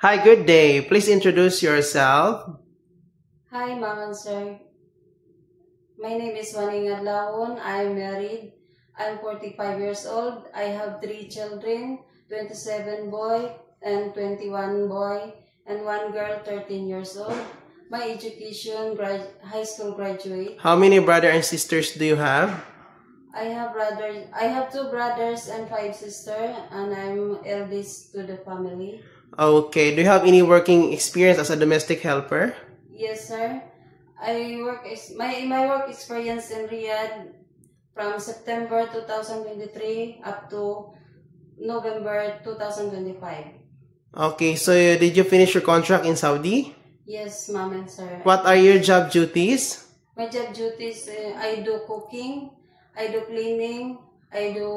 Hi, good day. Please introduce yourself. Hi, Ma'am and Sir. My name is Waning Adlawon. I am married. I am 45 years old. I have 3 children, 27 boy and 21 boy, and 1 girl, 13 years old. My education, high school graduate. How many brothers and sisters do you have? I have 2 brothers and 5 sisters, and I'm eldest to the family. Okay. Do you have any working experience as a domestic helper? Yes, sir. My work experience in Riyadh from September 2023 up to November 2025. Okay. So did you finish your contract in Saudi? Yes, Ma'am and Sir. What are your job duties? My job duties, I do cooking, I do cleaning, I do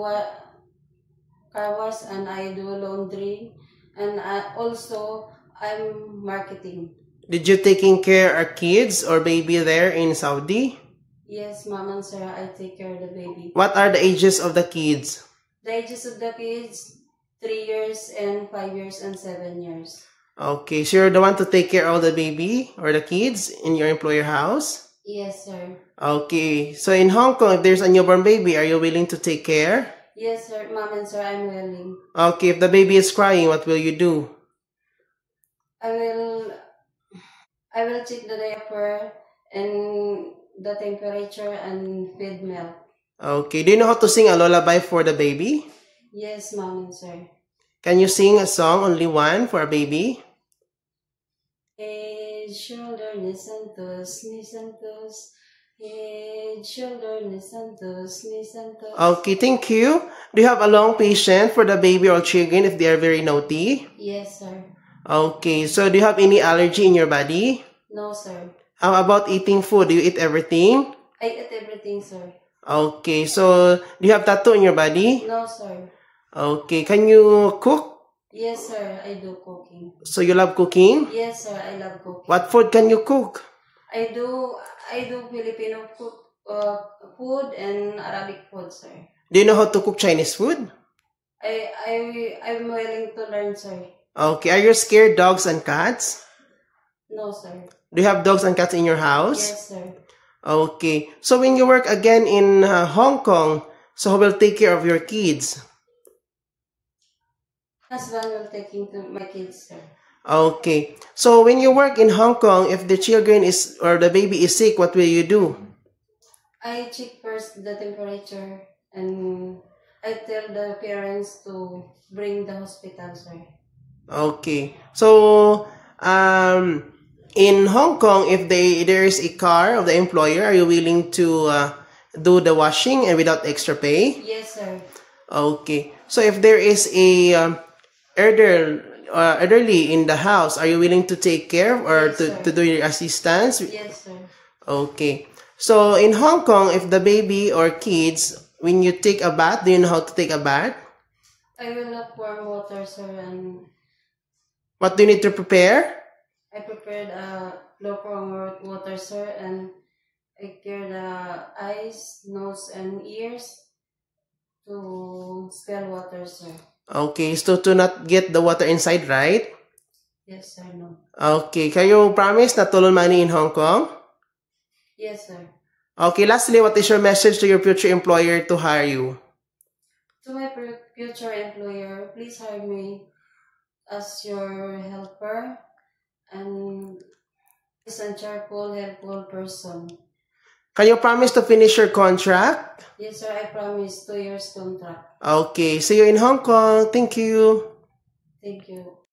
car wash, and I do laundry, and also I'm marketing. Did you taking care of kids or baby there in Saudi? Yes, Ma'am and Sir, I take care of the baby. What are the ages of the kids? The ages of the kids, 3 years and 5 years and 7 years. Okay. So you're the one to take care of the baby or the kids in your employer house? Yes, sir. Okay. So in Hong Kong, if there's a newborn baby, are you willing to take care? Yes, sir. Ma'am and Sir, I'm willing. Okay. If the baby is crying, what will you do? I will check the diaper and the temperature and feed milk. Okay. Do you know how to sing a lullaby for the baby? Yes, Ma'am and Sir. Can you sing a song, only one, for a baby? Head, shoulder, knees and toes, knees and toes. Head, shoulder, knees and toes, knees and toes. Okay, thank you. Do you have a long patience for the baby or children if they are very naughty? Yes, sir. Okay, so do you have any allergy in your body? No, sir. How about eating food? Do you eat everything? I eat everything, sir. Okay, so do you have tattoo in your body? No, sir. Okay, can you cook? Yes, sir. I do cooking. So you love cooking? Yes, sir. I love cooking. What food can you cook? I do Filipino food and Arabic food, sir. Do you know how to cook Chinese food? I'm willing to learn, sir. Okay, are you scared dogs and cats? No, sir. Do you have dogs and cats in your house? Yes, sir. Okay. So when you work again in Hong Kong, so who will take care of your kids? Husband will take into my kids, sir. Okay. So when you work in Hong Kong, if the children is or the baby is sick, what will you do? I check first the temperature and I tell the parents to bring the hospital, sir. Okay. So in Hong Kong, if there is a car of the employer, are you willing to do the washing and without extra pay? Yes, sir. Okay. So if there is a elderly in the house, are you willing to take care or Yes, to do your assistance? Yes, sir. Okay. So in Hong Kong, if the baby or kids, when you take a bath, do you know how to take a bath? I will not warm water, sir, and What do you need to prepare? I prepared lukewarm water, sir, and I clear the eyes, nose, and ears to spill water, sir. Okay, so to not get the water inside, right? Yes, sir, no. Okay, kayo promise na tulon money in Hong Kong? Yes, sir. Okay, lastly, what is your message to your future employer to hire you? To my future employer, please hire me as your helper and is a cheerful, helpful person. Can you promise to finish your contract? Yes, sir, I promise 2 years contract. Okay, see you in Hong Kong. Thank you. Thank you.